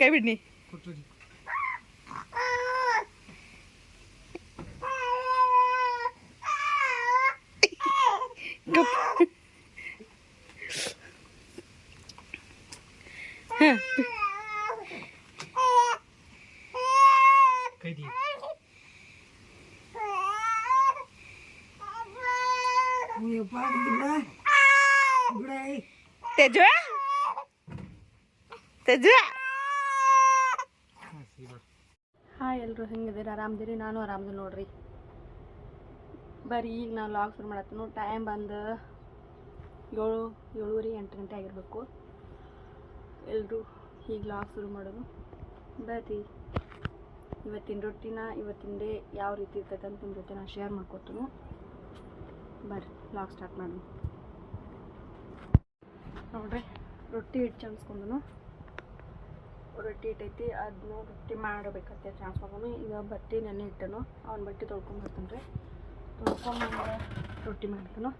ಕೈ ಬಿಡ್ನಿ तेजु तेजु ಹಾಯ್ ಎಲ್ಲರೂ ಹೆಂಗಿದ್ದೀರಿ ಆರಾಮದಿರಿ ನಾನು ಆರಾಮದಿ ನೋಡ್ರಿ ಬರೀ ಈಗ ನಾನು ಲಾಗ್ ಶುರು ಮಾಡತ್ತೀನಿ ಟೈಮ್ ಬಂದು 7:30 8 ಗಂಟೆ ಆಗಿರಬೇಕು ಎಲ್ಲರೂ ಈಗ ಲಾಗ್ ಶುರು ಮಾಡೋದು ಬರ್ರಿ ಇವತ್ತಿನ ರೊಟ್ಟಿನ ಇವತ್ತಿನ ಡೇ ಯಾವ ರೀತಿ ಇರ್ತೈತೆ ಅಂತ ನಿಮ್ಮ ಜೊತೆ ನಾನು ಶೇರ್ ಮಾಡ್ಕೊತೀನಿ ಬರ್ರಿ ಲಾಗ್ ಸ್ಟಾರ್ಟ್ ಮಾಡೋಣ ನೋಡ್ರಿ ರೊಟ್ಟಿ ಹಿಟ್ಟು ಚಾನ್ಸ್ಕೊಂಡನು ರೊಟ್ಟಿ ಇಟ್ಟೈತಿ ಅದನ್ನ ರೊಟ್ಟಿ ಮಾಡಬೇಕಂತ ಚಾನ್ಸ್ಕೊಂಡನು ಈಗ ಬಟ್ಟೆ ನೆನೆ ಇಟ್ಟನು ಅವ್ನ ಬಟ್ಟೆ ತೊಳ್ಕೊಂಬರ್ತಾನೆ ರೀ ತೊಳ್ಕೊಂಬಂದು ರೊಟ್ಟಿ ಮಾಡ್ತಾನು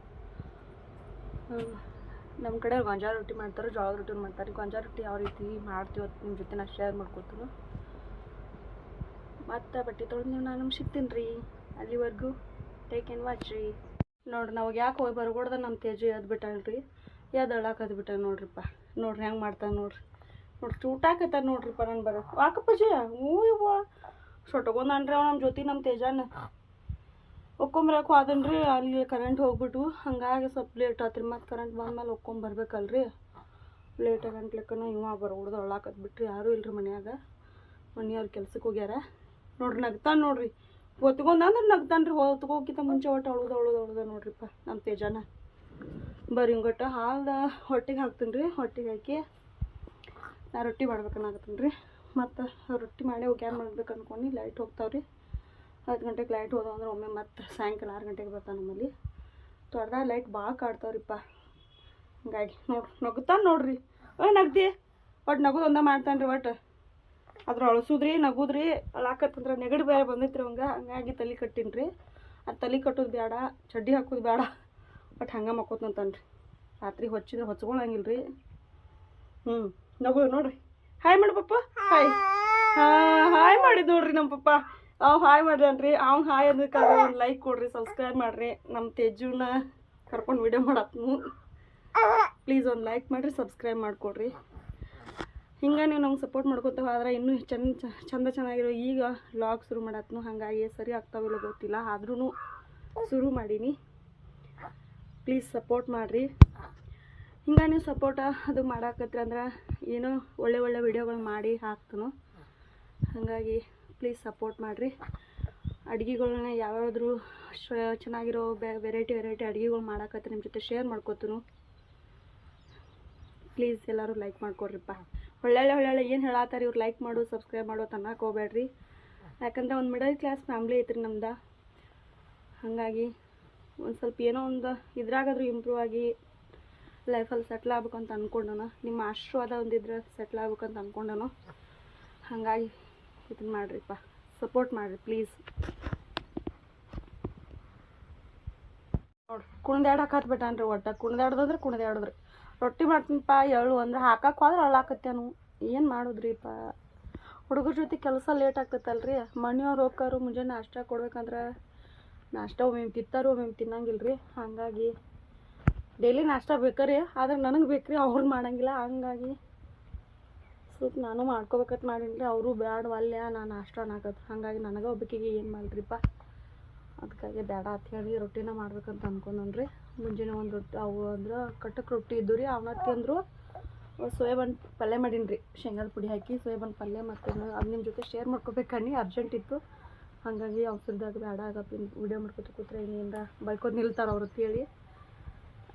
ನಮ್ಮ ಕಡೆ ಗೊಂಜಾಳ ರೊಟ್ಟಿ ಮಾಡ್ತಾರೆ ಜೋಳದ ರೊಟ್ಟಿ ಮಾಡ್ತಾರೆ ಗೊಂಜಾಳ ರೊಟ್ಟಿ ಯಾವ ರೀತಿ ಮಾಡ್ತೀವಿ ಅಂತ ನಿಮ್ಮ ಜೊತೆ ನಾನು ಶೇರ್ ಮಾಡ್ಕೊತೀನಿ ಮತ್ತು ಬಟ್ಟೆ ತೊಳೆದು ನೀವು ನಾನು ಸಿಗ್ತೀನಿ ರೀ ಅಲ್ಲಿವರೆಗೂ ಟೇಕ್ ಆ್ಯಂಡ್ ವಾಚ್ ರೀ ನೋಡ್ರಿ ನಾವು ಯಾಕೆ ಹೋಗಿ ಬರ್ಕೊಡ್ದ ನಮ್ಮ ತೇಜು ಎದ್ದು ಬಿಟ್ಟಾಳ್ರಿ ಎದ್ದಳಾಕದ್ ಬಿಟ್ಟ ನೋಡ್ರಿಪ್ಪ ನೋಡ್ರಿ ಹೆಂಗೆ ಮಾಡ್ತಾನೆ ನೋಡ್ರಿ ಚೂಟಾಕತ್ತ ನೋಡ್ರಿಪ್ಪ ನಾನು ಬರೋ ವಾಕಪ್ಪಜ ಹ್ಞೂ ಇವ ಸೊಟ್ಕೊಂಡನ್ರಿ ಅವ ನಮ್ಮ ಜೊತೆ ನಮ್ಮ ತೇಜಾನ ಒಕ್ಕೊಂಬರಕ್ಕೆ ಹೋದನ್ರಿ ಅಲ್ಲಿ ಕರೆಂಟ್ ಹೋಗ್ಬಿಟ್ಟು ಹಂಗಾಗಿ ಸ್ವಲ್ಪ ಲೇಟ್ ಆತ್ರಿ ಮತ್ತು ಕರೆಂಟ್ ಬಂದ್ಮೇಲೆ ಒಕ್ಕೊಂಬರ್ಬೇಕಲ್ರಿ ಲೇಟ್ ಆಗಂಟ್ಲಿಕ್ಕನ ಇವ ಬರ್ಬಿಡ್ದು ಅಳ್ಳಾಕತ್ ಬಿಟ್ರಿ ಯಾರೂ ಇಲ್ರಿ ಮನ್ಯಾಗ ಮನೆಯವ್ರ ಕೆಲ್ಸಕ್ಕೆ ಹೋಗ್ಯಾರ ನೋಡ್ರಿ ನಗ್ತಾನೆ ನೋಡ್ರಿ ಹೊತ್ಕೊಂಡಂದ್ರೆ ನಗ್ತಾನೆ ರೀ ಹೊತ್ಕೋಕ್ಕಿಂತ ಮುಂಚೆ ಒಟ್ಟು ಅಳುದ ನೋಡ್ರಿಪ್ಪ ನಮ್ಮ ತೇಜಾನ ಬರೀ ಹಿಂಗೊಟ್ಟು ಹಾಲ್ದ ಹೊಟ್ಟಿಗೆ ಹಾಕ್ತೀನಿ ರೀ ಹೊಟ್ಟಿಗೆ ಹಾಕಿ ನಾ ರೊಟ್ಟಿ ಮಾಡ್ಬೇಕನ್ನಾಗತ್ತೀನಿ ರೀ ಮತ್ತು ರೊಟ್ಟಿ ಮಾಡಿ ಹೋಗ್ಯಾರ ಮಾಡ್ಬೇಕು ಅನ್ಕೊಂಡು ಲೈಟ್ ಹೋಗ್ತಾವ್ರಿ 10 ಗಂಟೆಗೆ ಲೈಟ್ ಹೋದವು ಅಂದ್ರೆ ಒಮ್ಮೆ ಮತ್ತು ಸಾಯಂಕಾಲ 6 ಗಂಟೆಗೆ ಬರ್ತಾನೆ ನಮ್ಮಲ್ಲಿ ತೊಡ್ದಾಗ ಲೈಟ್ ಭಾಳ ಕಾಡ್ತಾವ್ರಿಪ್ಪ ಹಂಗಾಗಿ ನಗುತ್ತಾನೆ ನೋಡ್ರಿ ನಗ್ದಿ ಒಟ್ಟು ನಗುದು ಒಂದ ಮಾಡ್ತಾನೆ ರೀ ಒಟ್ಟು ಅದ್ರ ಅಳಸುದ್ರಿ ನಗುದ್ರಿ ಅಳಾಕತ್ತಂದ್ರೆ ನೆಗಡಿ ಬೇರೆ ಬಂದೈತ್ರಿ ಹಂಗಾಗಿ ತಲೆ ಕಟ್ಟೀನಿ ರೀ ಅದು ತಲೆ ಕಟ್ಟೋದು ಬೇಡ ಚಡ್ಡಿ ಹಾಕೋದು ಬೇಡ ಬಟ್ ಹಂಗೆ ಮಕ್ಕೋತಂತಾನೆ ರೀ ರಾತ್ರಿ ಹೊಚ್ಚಿದ್ರೆ ಹೊಚ್ಕೊಳಂಗಿಲ್ಲ ರೀ ನಗೋದು ನೋಡ್ರಿ ಹಾಯ್ ಮಾಡಿ ಪಪ್ಪ ಹಾಯ್ ಹಾಯ್ ಮಾಡಿದ್ ನೋಡ್ರಿ ನಮ್ಮ ಪಪ್ಪ ಅವ್ ಹಾಯ್ ಮಾಡ್ರಿ ಅವ್ನು ಹಾಯ್ ಅದಕ್ಕೆ ಒಂದು ಲೈಕ್ ಕೊಡ್ರಿ ಸಬ್ಸ್ಕ್ರೈಬ್ ಮಾಡಿರಿ ನಮ್ಮ ತೇಜುನ ಕರ್ಕೊಂಡು ವಿಡಿಯೋ ಮಾಡತ್ನು ಪ್ಲೀಸ್ ಒಂದು ಲೈಕ್ ಮಾಡಿರಿ ಸಬ್ಸ್ಕ್ರೈಬ್ ಮಾಡಿಕೊಡ್ರಿ ಹಿಂಗೆ ನೀವು ನಮ್ಗೆ ಸಪೋರ್ಟ್ ಮಾಡ್ಕೊತ ಹೋದ್ರೆ ಇನ್ನೂ ಚಂದ ಚೆನ್ನಾಗಿರೋ ಈಗ ಲಾಗ್ ಶುರು ಮಾಡತ್ನು ಹಾಗಾಗಿ ಸರಿ ಆಗ್ತಾವಿಲ್ಲ ಗೊತ್ತಿಲ್ಲ ಆದ್ರೂ ಶುರು ಮಾಡೀನಿ ಪ್ಲೀಸ್ ಸಪೋರ್ಟ್ ಮಾಡಿರಿ ಹಿಂಗೆ ನೀವು ಸಪೋರ್ಟ ಅದು ಮಾಡಾಕತ್ರಿ ಅಂದ್ರೆ ಏನೋ ಒಳ್ಳೆ ವಿಡಿಯೋಗಳು ಮಾಡಿ ಹಾಕ್ತಾನು ಹಾಗಾಗಿ ಪ್ಲೀಸ್ ಸಪೋರ್ಟ್ ಮಾಡಿರಿ ಅಡುಗೆಗಳನ್ನ ಯಾವ್ಯಾವ್ದು ಚೆನ್ನಾಗಿರೋ ವೆರೈಟಿ ಅಡುಗೆಗಳು ಮಾಡಾಕತ್ರಿ ನಿಮ್ಮ ಜೊತೆ ಶೇರ್ ಮಾಡ್ಕೊತೀನಿ ಪ್ಲೀಸ್ ಎಲ್ಲರೂ ಲೈಕ್ ಮಾಡ್ಕೊಡ್ರಿಪ್ಪ ಒಳ್ಳೆ ಏನು ಹೇಳತ್ತಾರೆ ಇವ್ರು ಲೈಕ್ ಮಾಡು ಸಬ್ಸ್ಕ್ರೈಬ್ ಮಾಡು ಅಂತ ಅನ್ನಕ್ಕೆ ಹೋಗ್ಬೇಡ್ರಿ ಯಾಕಂದ್ರೆ ಒಂದು ಮಿಡಲ್ ಕ್ಲಾಸ್ ಫ್ಯಾಮ್ಲಿ ಐತ್ರಿ ನಮ್ದು ಹಾಗಾಗಿ ಒಂದು ಸ್ವಲ್ಪ ಏನೋ ಒಂದು ಇದ್ರಾಗಾದ್ರೂ ಇಂಪ್ರೂವ್ ಆಗಿ ಲೈಫಲ್ಲಿ ಸೆಟ್ಲ್ ಆಗ್ಬೇಕಂತ ಅಂದ್ಕೊಂಡನು ನಿಮ್ಮ ಆಶೀರ್ವಾದ ಒಂದಿದ್ರೆ ಸೆಟ್ಲ್ ಆಗ್ಬೇಕಂತ ಅಂದ್ಕೊಂಡನು ಹಾಗಾಗಿ ಇದನ್ನು ಮಾಡಿರಿಪ್ಪ ಸಪೋರ್ಟ್ ಮಾಡಿರಿ ಪ್ಲೀಸ್ ನೋಡ್ರಿ ಕುಣ್ದಾಡಕ್ಕೆ ಬಿಟ್ಟಾನ್ರಿ ಒಟ್ಟು ಕುಣ್ದಾಡಿದ್ರಿ ರೊಟ್ಟಿ ಮಾಡ್ತೀನಿಪ್ಪ ಎಳ್ಳು ಅಂದ್ರೆ ಹಾಕಕ್ಕೆ ಹೋದ್ರೆ ಅಳ್ಳಾಕತ್ತೇನು ಏನು ಮಾಡೋದ್ರಿಪ್ಪ ಹುಡುಗರ ಜೊತೆ ಕೆಲಸ ಲೇಟ್ ಆಗ್ತೈತಲ್ರಿ ಮನೆಯವ್ರು ಹೋಗ್ತಾರು ಮುಂಜಾನೆ ನಾಷ್ಟ ಕೊಡ್ಬೇಕಂದ್ರೆ ನಾಷ್ಟ ಒಮ್ಮೆ ತಿಂತಾರು ಒಮ್ಮೆ ತಿನ್ನಂಗಿಲ್ಲ ರೀ ಹಾಗಾಗಿ ಡೈಲಿ ನಾಷ್ಟ ಬೇಕ್ರಿ ಆದ್ರೆ ನನಗೆ ಬೇಕ್ರಿ ಅವ್ರು ಮಾಡಂಗಿಲ್ಲ ಹಂಗಾಗಿ ಸ್ವಲ್ಪ ನಾನು ಮಾಡ್ಕೋಬೇಕಂತ ಮಾಡೀನಿ ರೀ ಅವರು ಬ್ಯಾಡವಲ್ಯ ನಾನು ನಾಷ್ಟ ಅನ್ನಕತ್ತು ಹಾಗಾಗಿ ನನಗೆ ಒಬ್ಬಕಿಗೆ ಏನು ಮಾಡಿರಿಪ್ಪ ಅದಕ್ಕಾಗಿ ಬೇಡ ಅಂತ ಹೇಳಿ ರೊಟ್ಟಿನ ಮಾಡ್ಬೇಕಂತ ಅಂದ್ಕೊಂಡ್ರಿ ಮುಂಜಾನೆ ಒಂದು ರೊಟ್ಟಿ ಅವು ಅಂದ್ರೆ ಕಟ್ಟಕ್ಕೆ ರೊಟ್ಟಿ ಇದ್ದು ರೀ ಅವನ್ನ ತಿಂದರು ಸೋಯಾಬನ್ ಪಲ್ಯ ಮಾಡೀನಿ ರೀ ಶೇಂಗಾದ ಪುಡಿ ಹಾಕಿ ಸೋಯಾಬನ್ ಪಲ್ಯ ಮತ್ತು ಅದು ನಿಮ್ಮ ಜೊತೆ ಶೇರ್ ಮಾಡ್ಕೋಬೇಕನ್ನಿ ಅರ್ಜೆಂಟ್ ಇತ್ತು ಹಾಗಾಗಿ ಅವಸರದಾಗ ಬೇಡ ಆಗಪ್ಪ ವಿಡಿಯೋ ಮಾಡ್ಕೊತ ಕೂತ್ರೆ ಇನ್ನೇನು ಬೈಕೋದು ನಿಲ್ತಾರೆ ಅವ್ರು ಅಂತೇಳಿ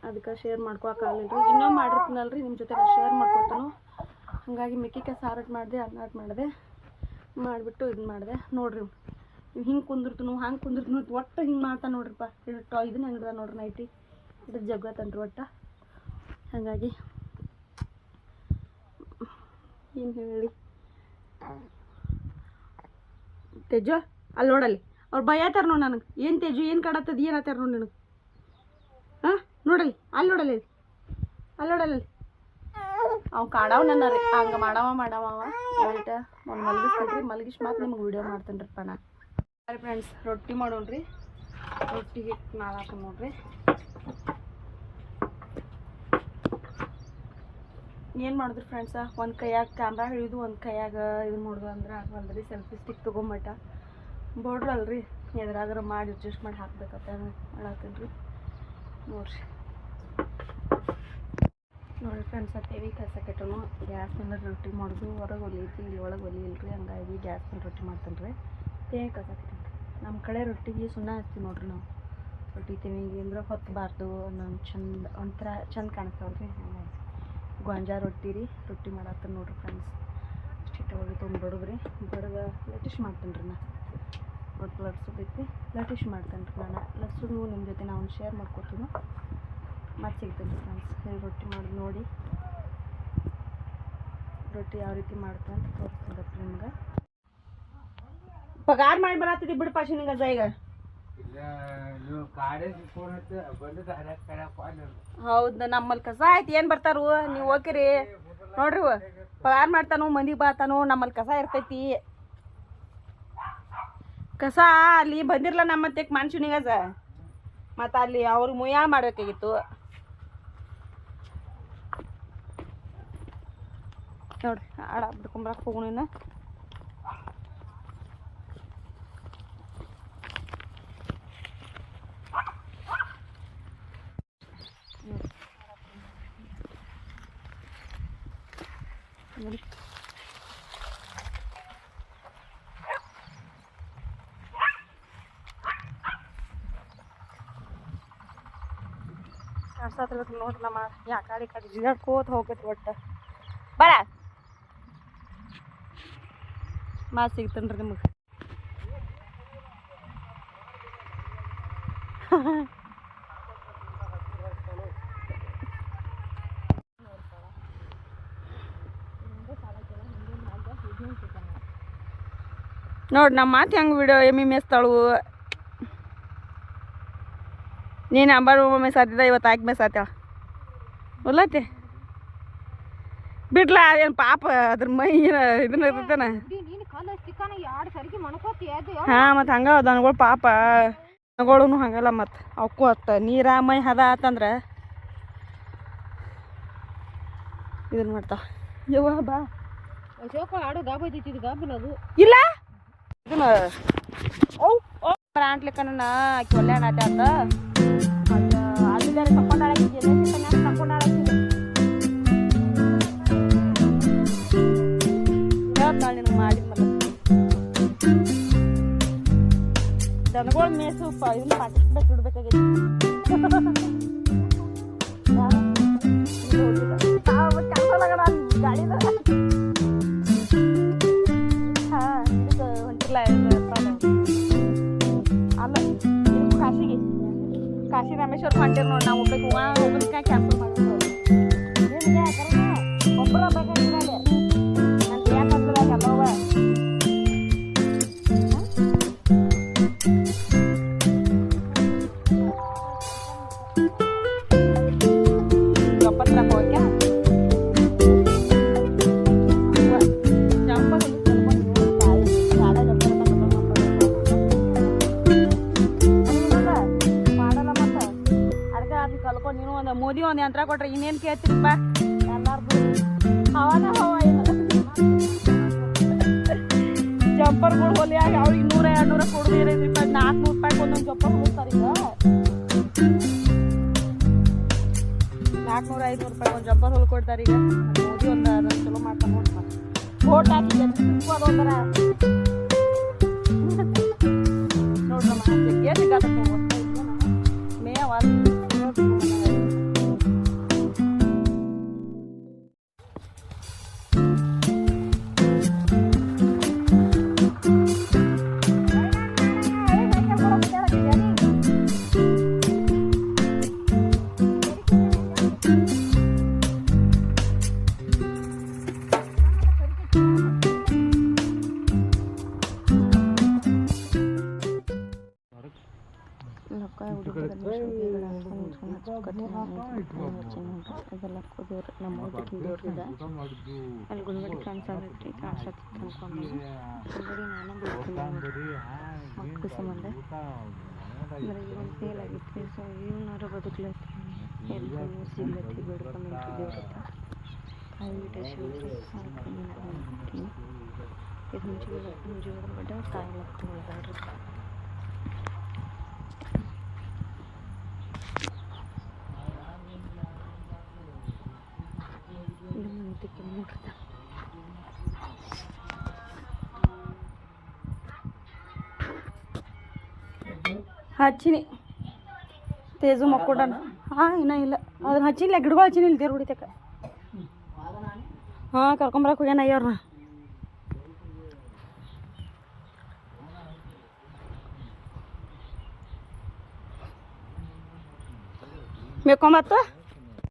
ಅದಕ್ಕೆ ಶೇರ್ ಮಾಡ್ಕೊಳಕ್ಕಾಗಲಿಲ್ಲ ರೀ ಇನ್ನೂ ಮಾಡಿರ್ತೀನಲ್ರಿ ನಿಮ್ಮ ಜೊತೆ ಶೇರ್ ಮಾಡ್ಕೊತಾನು ಹಾಗಾಗಿ ಮಿಕ್ಕಿಕಾಯಿ ಸಾರಟ್ ಮಾಡಿದೆ ಅನ್ನಾಟ್ ಮಾಡಿದೆ ಮಾಡಿಬಿಟ್ಟು ಇದು ಮಾಡಿದೆ ನೋಡಿರಿ ಹಿಂಗೆ ಕುಂದಿರ್ತನು ಹಂಗೆ ಕುಂದಿರ್ತನು ಒಟ್ಟು ಹಿಂಗೆ ಮಾಡ್ತಾನೆ ನೋಡ್ರಿಪ್ಪ ಇದನ್ನ ಹೆಂಗದ ನೋಡ್ರಿ ನೈಟಿ ಇದು ಜಗ್ಗತ್ತನ್ರಿ ಒಟ್ಟು ಹಾಗಾಗಿ ಏನು ಹೇಳಿ ತೇಜು ಅಲ್ಲಿ ನೋಡಲ್ಲಿ ಅವ್ರು ಬೈಯತ್ತಾರ ನೋಡಿ ನನಗೆ ಏನು ತೇಜು ಏನು ಕಾಡತ್ತದ ಏನು ಆತಾರ ನೋಡಿ ನನಗೆ ಹಾಂ ನೋಡಲ್ಲಿ ಅಲ್ಲಿ ನೋಡಲ್ಲಿ ಅವು ಕಾಡಾವ್ ನನ್ನ ರೀ ಹಂಗೆ ಮಾಡವ ರೈಟ್ ಒಂದು ಮಲಗಿಸ್ತೀನಿ ಮಲಗಿಸಿ ಮಾತು ನಿಮ್ಗೆ ವಿಡಿಯೋ ಮಾಡ್ತೇನೆ ರೀಪ್ಪ ನಾ ಸರಿ ಫ್ರೆಂಡ್ಸ್ ರೊಟ್ಟಿ ಮಾಡೋಣ್ರಿ ರೊಟ್ಟಿ ಹಿಟ್ಟು ನಾಲ್ಕು ನೋಡ್ರಿ ಏನು ಮಾಡಿದ್ರಿ ಫ್ರೆಂಡ್ಸ ಒಂದು ಕೈಯಾಗ ಕ್ಯಾಮ್ರಾ ಹಿಡಿದು ಒಂದು ಕೈಯಾಗ ಇದು ಮಾಡೋದು ಅಂದ್ರೆ ಆಗಲ್ರಿ ಸೆಲ್ಫಿ ಸ್ಟಿಕ್ ತೊಗೊಂಬಿಟ್ಟ ಬೋಡ್ರಲ್ರಿ ಎದ್ರಾಗಾರ ಮಾಡಿ ಅಡ್ಜಸ್ಟ್ ಮಾಡಿ ಹಾಕ್ಬೇಕಂತ ಮಾಡತ್ತೀನಿ ರೀ ನೋಡಿರಿ ಫ್ರೆಂಡ್ಸ್ ತೇವಿ ಕಸ ಕೆಟ್ಟನು ಗ್ಯಾಸ್ ಮೇಲೆ ರೊಟ್ಟಿ ಮಾಡೋದು ಹೊರಗೆ ಒಲಿ ಐತಿ ಇಲ್ಲಿ ಒಳಗೆ ಒಲಿ ಇಲ್ರಿ ಹಂಗಾಗಿ ಗ್ಯಾಸ್ ಮೇಲೆ ರೊಟ್ಟಿ ಮಾಡ್ತಾನೆ ರೀ ತೇವಿ ಕಸ ಕೆಟ್ಟನು ನಮ್ಮ ಕಡೆ ರೊಟ್ಟಿಗೆ ಸುಣ್ಣ ಹಚ್ತೀವಿ ನೋಡ್ರಿ ನಾವು ರೊಟ್ಟಿ ತೇವಿಗೆ ಅಂದ್ರೆ ಹೊತ್ತಬಾರ್ದು ನಮ್ಮ ಚಂದ ಒಂಥರ ಚಂದ ಕಾಣಿಸ್ತಾವ್ರಿ ಹಂಗಾಗಿ ಗೊಂಜಾಳ ರೊಟ್ಟಿ ರೀ ರೊಟ್ಟಿ ಮಾಡತ್ತೀನಿ ನೋಡ್ರಿ ಫ್ರೆಂಡ್ಸ್ ಅಷ್ಟಿಟ್ಟು ಹೋಗಿ ತೊಗೊಂಡ್ಬಿಡೋದ್ರಿ ಬಡಗ ಲಟಿಶ್ ಮಾಡ್ತೀನಿ ರೀ ನಾ ರೊಟ್ಟಿ ಲಟ್ಸೋದೈತಿ ಲಟಿಶ್ ಮಾಡ್ತೇನೆ ರೀ ನಾನು ಲಟ್ಸೋದು ನಿಮ್ಮ ಜೊತೆ ನಾವು ಶೇರ್ ಮಾಡ್ಕೊತೀನಿ ಮತ್ತೆ ಸಿಗ್ತೀನಿ ರೀ ಫ್ರೆಂಡ್ಸ್ ರೊಟ್ಟಿ ಮಾಡಿ ನೋಡಿ ರೊಟ್ಟಿ ಯಾವ ರೀತಿ ಮಾಡ್ತೇನೆ ಅಂತ ತೋರಿಸ್ತೀನಿ ನಿಮ್ಗೆ ಪಗಾರ ಮಾಡಿ ಬರತ್ತಿದ್ದಿ ಬಿಡು ಪಾಶಿ ನಿಂಗೆ ಅಜ್ಜ ಈಗ ಹೌದು ನಮ್ಮಲ್ಲಿ ಕಸ ಆಯ್ತು ಏನು ಬರ್ತಾರು ನೀವು ಹೋಗಿರಿ ನೋಡ್ರಿ ಪಗಾರ ಮಾಡ್ತಾನು ಮಂದಿಗೆ ಬಾತಾನು ನಮ್ಮಲ್ಲಿ ಕಸ ಇರ್ತೈತಿ ಕಸ ಅಲ್ಲಿ ಬಂದಿರಲ್ಲ ನಮ್ಮ ಮತ್ತೆ ಮನುಷ್ಯನಿಗಜ ಮತ್ತು ಅಲ್ಲಿ ಅವ್ರಿಗೆ ಮುಯ್ಯ ಮಾಡಬೇಕಾಗಿತ್ತು ನೋಡ್ರಿ ಆಡ ಬಿಡ್ಕೊಂಬರಕ್ಕೆ ಹೋಗು ನೀನು ನೋಡಿ ಕಾಡ್ಸಾತಿರ್ಬೇಕು ನೋಡ್ರಿ ನಮ್ಮ ಯಾಕಡೆ ಕಡೆ ಜಿಗಾಡ್ಕೋತ ಹೋಗ್ತೈತಿ ಒಟ್ಟು ಬರ ಮಾತು ಸಿಗ್ತೇನೆ ರೀ ನಿಮಗೆ ನೋಡಿ ನಮ್ಮ ಮಾತು ಹೆಂಗೆ ವಿಡಿಯೋ ಎಮ್ಮಿ ಮೇಸ್ತಾಳು ನೀನು ಅಂಬಾರು ಮೇಸಾತಿದ್ದ ಇವತ್ತು ಹಾಕಿ ಮೇಸಾತ್ಯಾಳ ಒಲ್ಲತ್ತೆ ಬಿಡ್ಲಾ ಏನು ಪಾಪ ಅದ್ರ ಮೈ ಇದನ್ನ ಇರ್ತೇನ ಹಾಂ ಮತ್ತು ಹಂಗ ದನಗಳು ಪಾಪ ದನಗಳು ಹಂಗಲ್ಲ ಮತ್ತು ಅವಕ್ಕೂ ಅತ್ತ ನೀರ ಮೈ ಹದ ಆತಂದ್ರೆ ಇದನ್ನ ಮಾಡ್ತಾವ ಯವ್ವ ಬಾ ಆಡೋ ಗಾಬ್ ಐತಿ ಇದು ಗಾಬಲ್ ಅದು ಇಲ್ಲ ಇದನ್ನ ಓ ಅಂಟ್ಲಿಕ್ಕ ನನ್ನ ಆಕಿ ಒಳ್ಳೆ ಆಟ ಆತ ಅಲ್ಲಿ ತಕೊಂಡಾಳ ನಿನಗೆ ಮಾಡಿ ದನಗಳ ಮೇಸು ಇದನ್ನ ಪಾರ್ಟಿಸಿಪೇಟ್ ಇಡ್ಬೇಕಾಗೈತಿ ಗಾಡಿದ ಹಾಂ ಇದಕ್ಕೆ ಹೊಂಟಿಲ್ಲ ಅಲ್ಲ ಕಾಶಿಗೆ ಕಾಶಿ ರಾಮೇಶ್ವರ ಹೊಂಟಿರ್ ನೋಡಿ ನಾವು ಹೋಗ್ಲಿಕ್ಕೆ ಕ್ಯಾನ್ಸಲ್ ಮಾಡಿದ್ರು ಒಬ್ಬರ ಬೇಕಾಗಿಲ್ಲ ನಂಗೆ ಯಾಕಂದ್ರೆ ಎಲ್ಲವ ಗಪ್ಪತ್ರ ಹೋಗ್ಯ ಕಲ್ಕೊಂಡು ನೀನು ಒಂದು ಮೋದಿ ಒಂದು ಯಂತ್ರ ಕೊಟ್ರೆ ಇನ್ನೇನು ಕೇಳ್ತೀರಪ್ಪ ಎಲ್ಲಾರ್ದು ಹವಾನ ಹವಾ ಜಂಪರ್ಗಳು ಹೊಲಿಯಾಗ ಅವ್ರಿಗೆ 100-200 ಕೊಡೋದು ರೂಪಾಯಿ 400 ರೂಪಾಯಿಗೆ ಒಂದೊಂದು ಜಂಪರ್ ಹೊಲಿಸ್ತಾರೆ ಈಗ 400-500 ರೂಪಾಯಿ ಒಂದು ಜಂಪರ್ ಹೊಲ್ಕೊಡ್ತಾರೆ ಈಗ ಮೋದಿ ಒಂದು ಅದನ್ನು ಚಲೋ ಮಾಡ್ತಾನೆ ನೋಡ್ತಾರೆ ಓಟ್ ಹಾಕಿ ಅದೊಂಥರ ನೋಡ್ರಮ್ಮ ಜಗ್ಗೇ ಸಿಗತ್ತೆ ಮೇವ ಹಚ್ಚಿ ನೋಡ್ರಿ ಅದೆಲ್ಲ ದೇವ್ರು ನಮ್ಮ ಊಟಕ್ಕಿನ ದೇವ್ರದ ಅಲ್ಲಿ ಗುಂಡ್ಗಡಿ ಕಾಣಿಸತ್ತಿ ಅನ್ಕೊಂಡು ಗುಂಡ್ಗಡಿ ನಾನು ಬಿಡ್ತೀನಿ ಮಕ್ಕಳ ಸಂಬಂಧ ಅಂದ್ರೆ ಇವನ್ ಫೇಲ್ ಆಗಿತ್ತು ಸೊ ಇವನಾರು ಬದುಕ್ಲತ್ತಿ ಎಲ್ರೂ ಸಿಗ್ಲತ್ತಿ ಬೇಡ್ಕೊಂಡ್ರಿ ದೇವ್ರ ಹತ್ರ ತಾಯಿ ಗಿಟ ಶಿವಸಿ ಹಾಕೊಂಡು ನಾನು ಮಾಡ್ತೀನಿ ಇದು ಮುಂಜಾನೆ ಬಡ್ಡ ತಾಯಿ ಮಕ್ಕಳು ಉಳ್ದಾಡ್ರಿ ಇದು ಮನೆತಕ್ಕೆ ನೋಡ್ರಿ ಹಚ್ಚಿನಿ ತೇಜು ಮಕ್ಕೊಂಡನ ಹಾಂ ಇನ್ನೂ ಇಲ್ಲ ಅದನ್ನ ಹಚ್ಚಿಲ್ಲ ಗಿಡಗಳು ಹಚ್ಚಿನಿ ಇಲ್ಲಿ ದೇವ್ರು ಹೊಡಿತಕ್ಕ ಹಾಂ ಕರ್ಕೊಂಬರಕ್ಕೆ ಹೋಗ್ಯಾನ ಅಯ್ಯವ್ರನ್ನ ಬೇಕೊಂಬತ್ತ